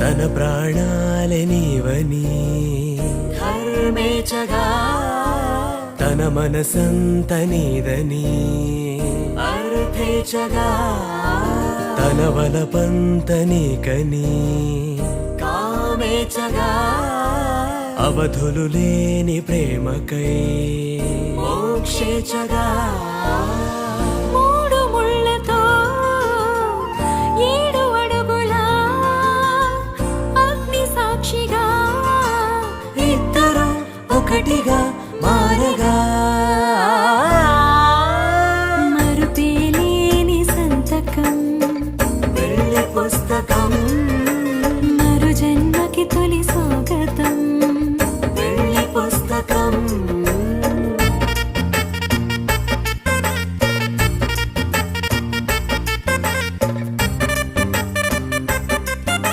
తన ప్రాణాలే నీవని ధర్మేచగా తన మనసంత నీదని అర్థేచగా తన వలపంత నీకని కామేచగా అవధులు లేని ప్రేమకై మోక్షేచగా